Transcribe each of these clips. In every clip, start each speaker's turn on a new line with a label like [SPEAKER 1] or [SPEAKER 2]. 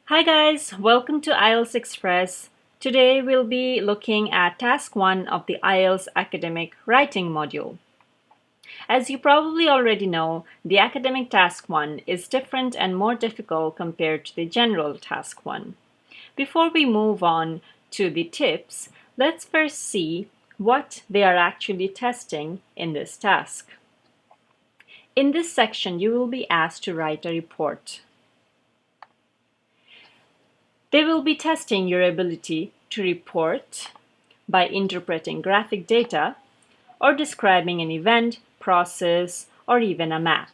[SPEAKER 1] Hi guys, welcome to IELTS Express. Today we'll be looking at Task 1 of the IELTS Academic Writing module. As you probably already know, the Academic Task 1 is different and more difficult compared to the General Task 1. Before we move on to the tips, let's first see what they are actually testing in this task. In this section, you will be asked to write a report. They will be testing your ability to report by interpreting graphic data or describing an event, process, or even a map.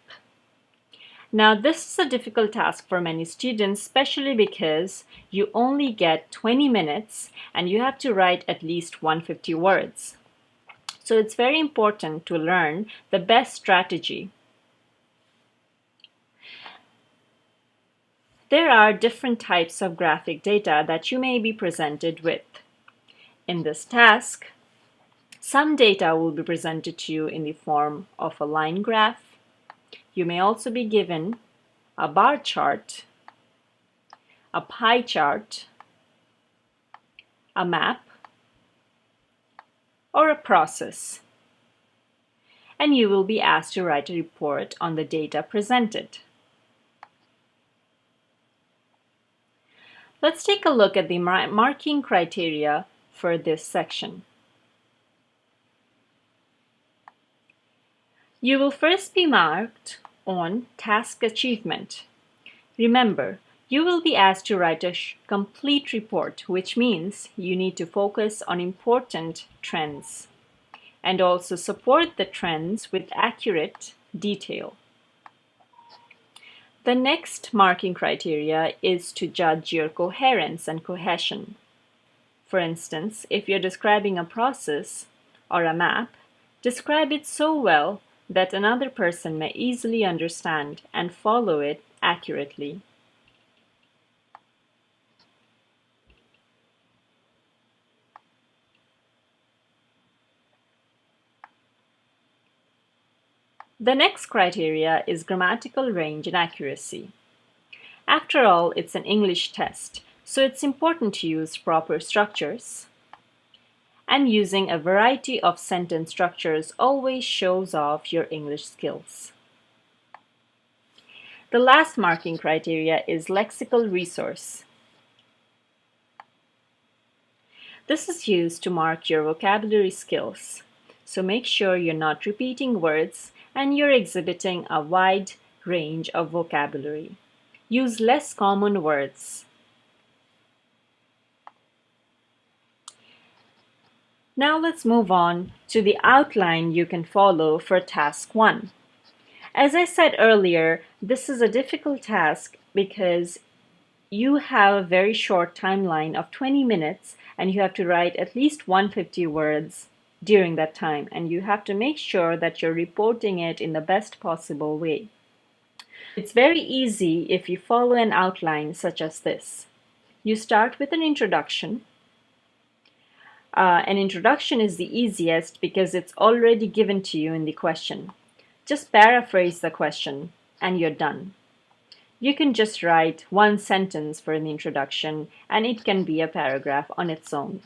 [SPEAKER 1] Now, this is a difficult task for many students, especially because you only get 20 minutes and you have to write at least 150 words. So it's very important to learn the best strategy. There are different types of graphic data that you may be presented with. In this task, some data will be presented to you in the form of a line graph. You may also be given a bar chart, a pie chart, a map, or a process. And you will be asked to write a report on the data presented. Let's take a look at the marking criteria for this section. You will first be marked on task achievement. Remember, you will be asked to write a complete report, which means you need to focus on important trends and also support the trends with accurate detail. The next marking criteria is to judge your coherence and cohesion. For instance, if you're describing a process or a map, describe it so well that another person may easily understand and follow it accurately. The next criteria is grammatical range and accuracy. After all, it's an English test, so it's important to use proper structures. And using a variety of sentence structures always shows off your English skills. The last marking criteria is lexical resource. This is used to mark your vocabulary skills, so make sure you're not repeating words and you're exhibiting a wide range of vocabulary. Use less common words. Now let's move on to the outline you can follow for Task 1. As I said earlier, this is a difficult task because you have a very short timeline of 20 minutes and you have to write at least 150 words during that time, and you have to make sure that you're reporting it in the best possible way. It's very easy if you follow an outline such as this. You start with an introduction. An introduction is the easiest because it's already given to you in the question. Just paraphrase the question and you're done. You can just write one sentence for an introduction and it can be a paragraph on its own.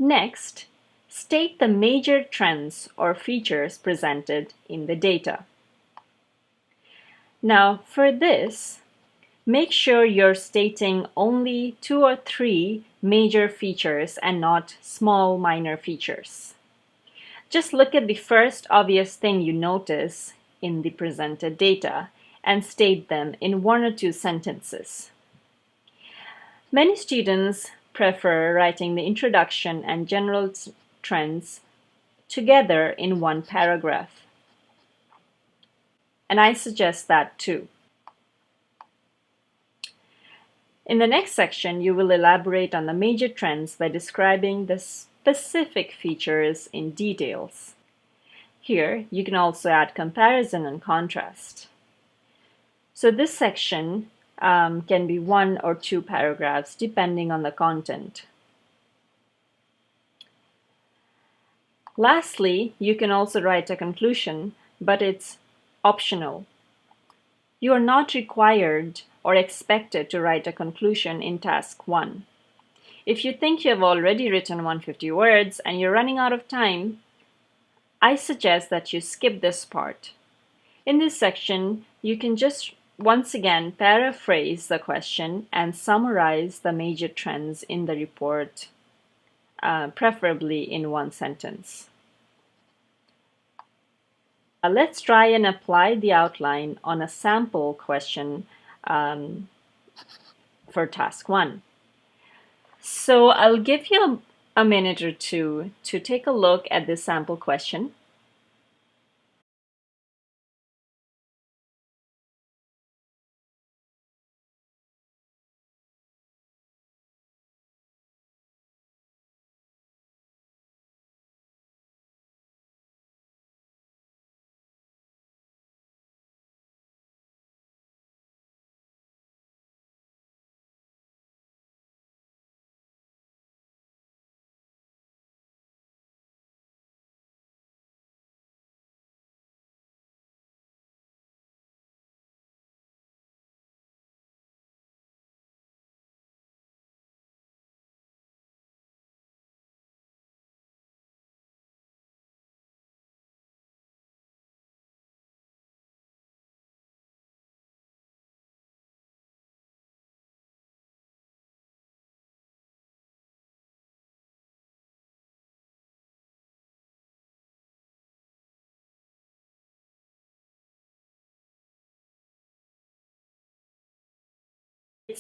[SPEAKER 1] Next, state the major trends or features presented in the data. Now, for this, make sure you're stating only 2 or 3 major features and not small minor features. Just look at the first obvious thing you notice in the presented data and state them in 1 or 2 sentences. Many students prefer writing the introduction and general trends together in one paragraph. And I suggest that too. In the next section, you will elaborate on the major trends by describing the specific features in details. Here, you can also add comparison and contrast. So this section can be 1 or 2 paragraphs depending on the content. Lastly, you can also write a conclusion, but it's optional. You are not required or expected to write a conclusion in task 1. If you think you have already written 150 words and you're running out of time, I suggest that you skip this part. In this section, you can just once again paraphrase the question and summarize the major trends in the report, preferably in one sentence. Let's try and apply the outline on a sample question for task 1. So I'll give you a minute or two to take a look at this sample question.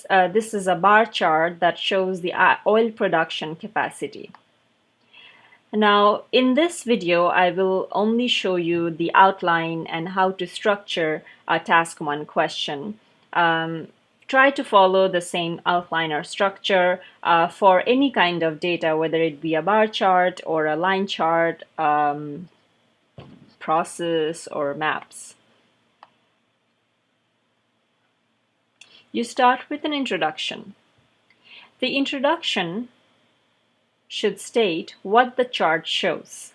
[SPEAKER 1] This is a bar chart that shows the oil production capacity. Now, in this video, I will only show you the outline and how to structure a task 1 question. Try to follow the same outline or structure for any kind of data, whether it be a bar chart or a line chart, process, or maps. You start with an introduction. The introduction should state what the chart shows.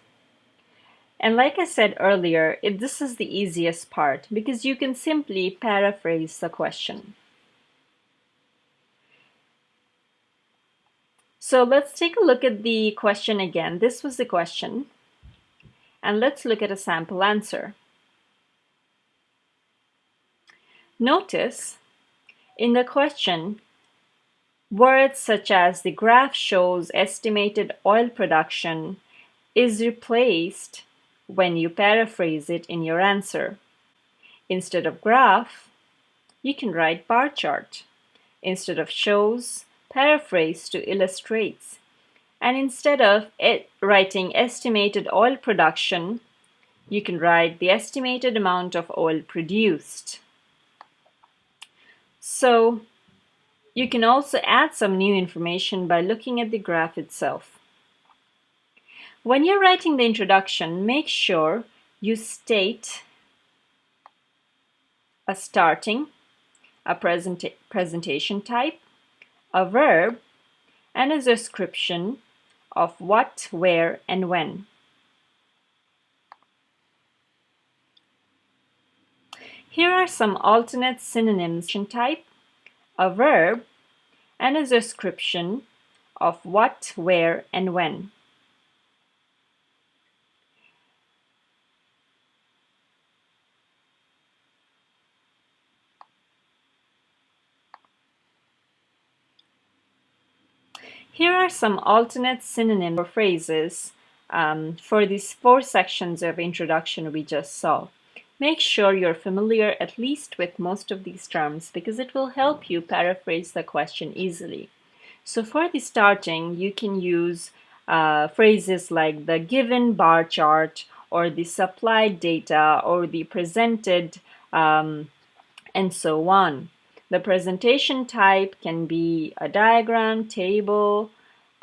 [SPEAKER 1] And like I said earlier, this is the easiest part because you can simply paraphrase the question. So let's take a look at the question again. This was the question. And let's look at a sample answer. Notice in the question, words such as the graph shows estimated oil production is replaced when you paraphrase it in your answer. Instead of graph, you can write bar chart. Instead of shows, paraphrase to illustrates. And instead of writing estimated oil production, you can write the estimated amount of oil produced. So you can also add some new information by looking at the graph itself. When you're writing the introduction, make sure you state a starting, a presentation type, a verb, and a description of what, where, and when. Here are some alternate synonyms: type, a verb, and a description of what, where, and when. Here are some alternate synonyms or phrases for these 4 sections of introduction we just saw. Make sure you're familiar at least with most of these terms because it will help you paraphrase the question easily. So for the starting, you can use phrases like the given bar chart or the supplied data or the presented and so on. The presentation type can be a diagram, table,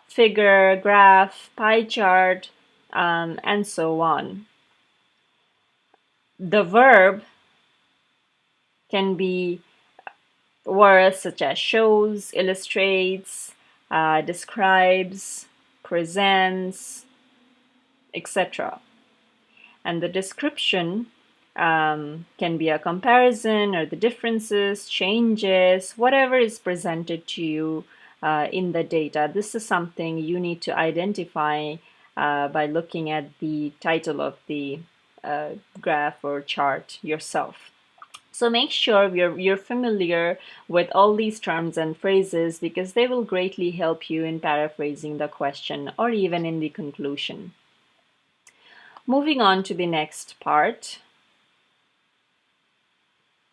[SPEAKER 1] figure, graph, pie chart, and so on. The verb can be words such as shows, illustrates, describes, presents, etc. And the description can be a comparison or the differences, changes, whatever is presented to you in the data. This is something you need to identify by looking at the title of the graph or chart yourself. So make sure you're familiar with all these terms and phrases because they will greatly help you in paraphrasing the question or even in the conclusion. Moving on to the next part,